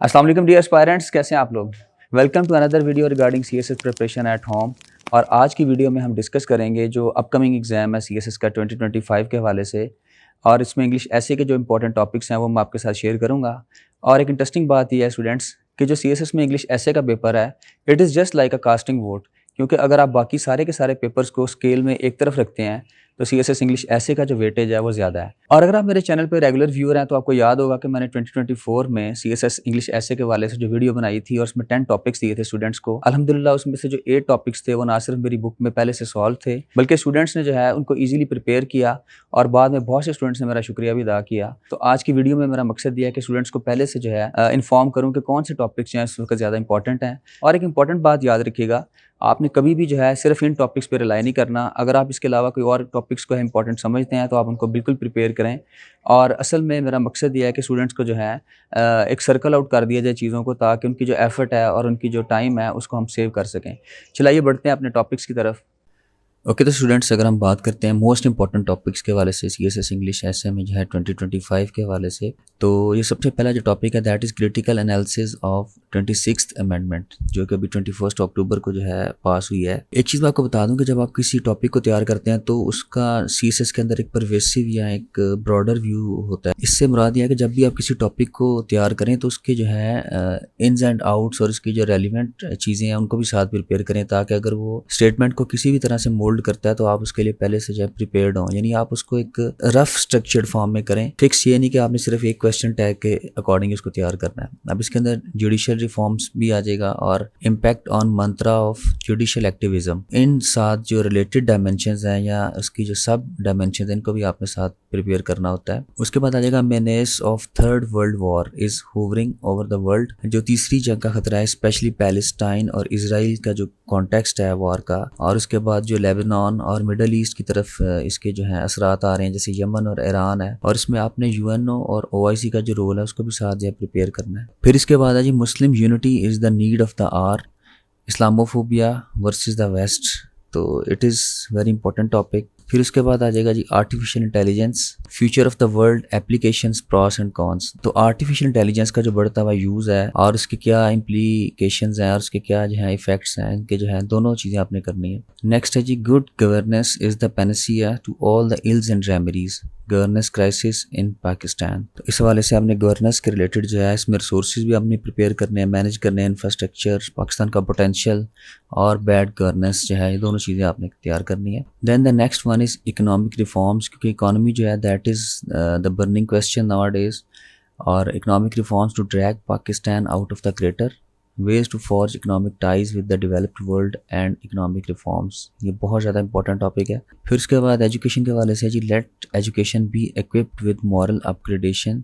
अस्सलाम वालेकुम dear aspirants, कैसे हैं आप लोग। Welcome to another video regarding CSS preparation at home. और आज की वीडियो में हम डिस्कस करेंगे जो अपकमिंग एग्जाम है सीएसएस का 2025 के हवाले से। और इसमें इंग्लिश ऐसे के जो इंपॉर्टेंट टॉपिक्स हैं वो मैं आपके साथ शेयर करूंगा। और एक इंटरेस्टिंग बात यह है स्टूडेंट्स कि जो सीएसएस में इंग्लिश ऐसे का पेपर है, it is just like a casting vote. क्योंकि अगर आप बाकी सारे के सारे पेपर्स को स्केल में एक तरफ रखते हैं तो सीएसएस इंग्लिश ऐसे का जो वेटेज है वो ज़्यादा है। और अगर आप मेरे चैनल पे रेगुलर व्यूअर हैं तो आपको याद होगा कि मैंने 2024 में सीएसएस इंग्लिश ऐसे के वाले से जो वीडियो बनाई थी और उसमें 10 टॉपिक्स दिए थे स्टूडेंट्स को। अल्हम्दुलिल्लाह उसमें से जो 8 टॉपिक्स थे वो ना सिर्फ मेरी बुक में पहले से सॉल्व थे, बल्कि स्टूडेंट्स ने जो है उनको ईजिली प्रिपेयर किया और बाद में बहुत से स्टूडेंट्स ने मेरा शुक्रिया भी अदा किया। तो आज की वीडियो में मेरा मकसद यह है कि स्टूडेंट्स को पहले से जो है इन्फॉर्म करूँ कि कौन से टॉपिक्स जो हैं इस वक्त ज़्यादा इंपॉर्टेंट हैं। और एक इंपॉर्टेंट बात याद रखिएगा, आपने कभी भी जो है सिर्फ इन टॉपिक्स पे रिलाई नहीं करना। अगर आप इसके अलावा कोई और टॉपिक्स को इंपॉर्टेंट समझते हैं तो आप उनको बिल्कुल प्रिपेयर करें। और असल में मेरा मकसद ये है कि स्टूडेंट्स को जो है एक सर्कल आउट कर दिया जाए चीज़ों को, ताकि उनकी जो एफर्ट है और उनकी जो टाइम है उसको हम सेव कर सकें। चलिए बढ़ते हैं अपने टॉपिक्स की तरफ। ओके तो स्टूडेंट्स, अगर हम बात करते हैं मोस्ट इंपॉर्टेंट टॉपिक्स के हवाले से सीएसएस इंग्लिश ऐसे में जो है 2025 के हवाले से, तो ये सबसे पहला जो टॉपिक है that is critical analysis of 26th amendment, जो कि अभी 21 अक्टूबर को जो है पास हुई है। एक चीज़ मैं आपको बता दूं कि जब आप किसी टॉपिक को तैयार करते हैं तो उसका सीएसएस के अंदर एक परवेसिव या एक ब्रॉडर व्यू होता है। इससे मुराद यह है कि जब भी आप किसी टॉपिक को तैयार करें तो उसके जो है इन्स एंड आउट्स और इसकी जो रेलिवेंट चीज़ें हैं उनको भी साथ प्रिपेयर करें, ताकि अगर वो स्टेटमेंट को किसी भी तरह से मोल्ड करता है तो आप उसके लिए पहले से जो है प्रिपेयर्ड हों। यानी आप उसको एक रफ स्ट्रक्चर्ड फॉर्म में करें। फिक्स ये नहीं कि आपने सिर्फ एक क्वेश्चन टैग के अकॉर्डिंग इसको तैयार करना है। अब इसके अंदर जुडिशियल रिफॉर्म्स भी आ जाएगा और impact on mantra of judicial activism, इन साथ जो रिलेटेड डायमेंशंस हैं या उसकी जो सब डायमेंशंस हैं इनको भी आपने साथ प्रिपेयर करना होता है। उसके बाद आ जाएगा menace of third world war is hovering over the world, जो तीसरी जंग का खतरा है, स्पेशली पैलेस्टाइन और इसराइल का जो कॉन्टेक्स्ट है वॉर का। और उसके बाद जो लेबनान और मिडल ईस्ट की तरफ इसके जो है असरात आ रहे हैं, जैसे यमन और ईरान है। और इसमें आपने यूएनओ और ओआईसी का जो रोल है उसको भी साथ जो है प्रिपेयर करना है। फिर इसके बाद है जी Muslim unity is the need of the hour, Islamophobia versus the west, तो it is very important topic. फिर उसके बाद आ जाएगा जी artificial intelligence, future of the world, applications, pros and cons. तो आर्टिफिशियल इंटेलिजेंस का जो बढ़ता हुआ यूज़ है और उसके क्या इम्प्लीकेशंस हैं और उसके क्या जो है इफेक्ट्स हैं, इनके जो है दोनों चीज़ें आपने करनी है। नेक्स्ट है जी good governance is the panacea to all the ills and remedies, governance crisis in Pakistan. तो इस हवाले से आपने गवर्नेंस के रिलेटेड जो है इसमें रिसोर्सेज भी आपने प्रिपेयर करने हैं, मैनेज करने हैं, इंफ्रास्ट्रक्चर, पाकिस्तान का पोटेंशियल और बैड गवर्नेंस जो है ये दोनों चीज़ें आपने तैयार करनी है। Then the next one is economic reforms, क्योंकि इकोनॉमी जो है that is the burning question nowadays. और economic reforms to drag Pakistan out of the crater, ways to forge economic ties with the developed world and economic reforms, ये बहुत ज़्यादा important topic है। फिर उसके बाद एजुकेशन के हवाले से जी let education be equipped with moral upgradation,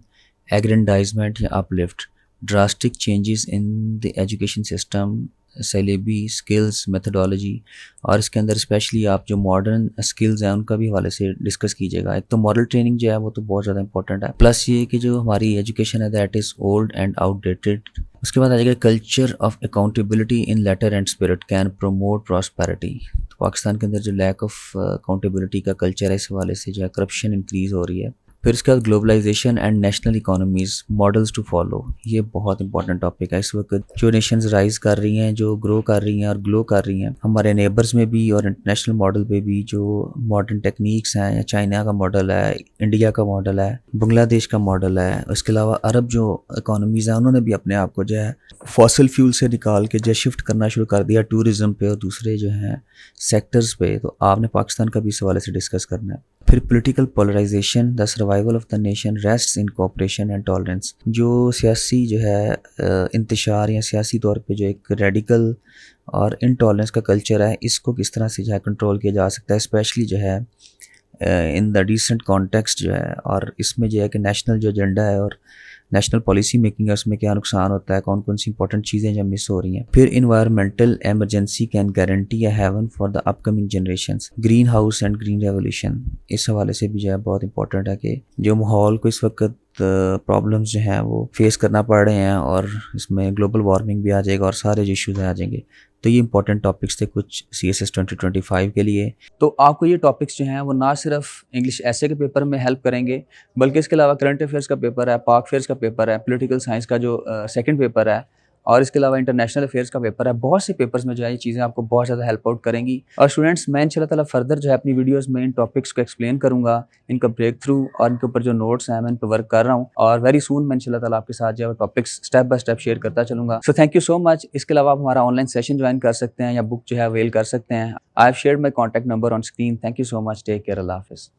aggrandizement या uplift, drastic changes in the education system, Celebi, skills, methodology. और इसके अंदर स्पेशली आप जो मॉडर्न स्किल्स हैं उनका भी हवाले से डिस्कस कीजिएगा। एक तो मॉरल ट्रेनिंग जो है वो तो बहुत ज़्यादा इंपॉर्टेंट है, प्लस ये कि जो हमारी एजुकेशन है that is old and outdated. उसके बाद आ जाएगा culture of accountability in letter and spirit can promote prosperity. तो पाकिस्तान के अंदर जो लैक ऑफ अकाउंटेबिलिटी का कल्चर है इस हवाले से जो है करप्शन इंक्रीज़ हो रही है। फिर उसके बाद globalization and national economies models to follow, ये बहुत इंपॉर्टेंट टॉपिक है। इस वक्त जो नेशंस राइज कर रही हैं, जो ग्रो कर रही हैं और ग्लो कर रही हैं, हमारे नेबर्स में भी और इंटरनेशनल मॉडल पे भी जो मॉडर्न टेक्निक्स हैं, या चाइना का मॉडल है, इंडिया का मॉडल है, बांग्लादेश का मॉडल है, उसके अलावा अरब जो इकोनॉमीज़ हैं उन्होंने भी अपने आप को जो है फॉसिल फ्यूल से निकाल के जो शिफ्ट करना शुरू कर दिया टूरिज़म पे और दूसरे जो हैं सेक्टर्स पे। तो आपने पाकिस्तान का भी इस हवाले से डिस्कस करना है। फिर political polarisation, the survival of the nation rests in cooperation and tolerance, जो सियासी जो है इंतशार या सियासी तौर पे जो एक रेडिकल और इनटॉलरेंस का कल्चर है इसको किस तरह से जो है कंट्रोल किया जा सकता है, स्पेशली जो है इन द रिसेंट कॉन्टेक्स्ट जो है। और इसमें जो है कि नेशनल जो एजेंडा है और नेशनल पॉलिसी मेकिंग है उसमें क्या नुकसान होता है, कौन कौन सी इंपॉर्टेंट चीज़ें जो मिस हो रही हैं। फिर environmental emergency can guarantee a haven for the upcoming generations, green house and green revolution, इस हवाले से भी जो है बहुत इंपॉर्टेंट है कि जो माहौल को इस वक्त प्रॉब्लम्स जो हैं वो फेस करना पड़ रहे हैं और इसमें ग्लोबल वार्मिंग भी आ जाएगा और सारे जो इश्यूज आ जाएंगे। तो ये इंपॉर्टेंट टॉपिक्स थे कुछ CSS 2025 के लिए। तो आपको ये टॉपिक्स जो हैं वो ना सिर्फ इंग्लिश ऐसे के पेपर में हेल्प करेंगे, बल्कि इसके अलावा करंट अफेयर्स का पेपर है, पाक अफेयर्स का पेपर है, पॉलिटिकल साइंस का जो सेकंड पेपर है, और इसके अलावा इंटरनेशनल अफेयर्स का पेपर है। बहुत से पेपर्स में जो है ये चीज़ें आपको बहुत ज़्यादा हेल्प आउट करेंगी। और स्टूडेंट्स, मैं इंशाल्लाह ताला फर्दर जो है अपनी वीडियोस में इन टॉपिक्स को एक्सप्लेन करूँगा, इनका ब्रेक थ्रू और इनके ऊपर जो नोट्स हैं मैं इन पर वर्क कर रहा हूँ, और वेरी सून मैं इंशाल्लाह ताला आपके साथ जो है topics step by step share करता चलूँगा। So thank you so much. इसके अलावा आप हमारा ऑनलाइन सेशन ज्वाइन कर सकते हैं या बुक जो है अवेल कर सकते हैं। I have shared my contact number on screen. Thank you so much. Take care. अल्लाह हाफिज़।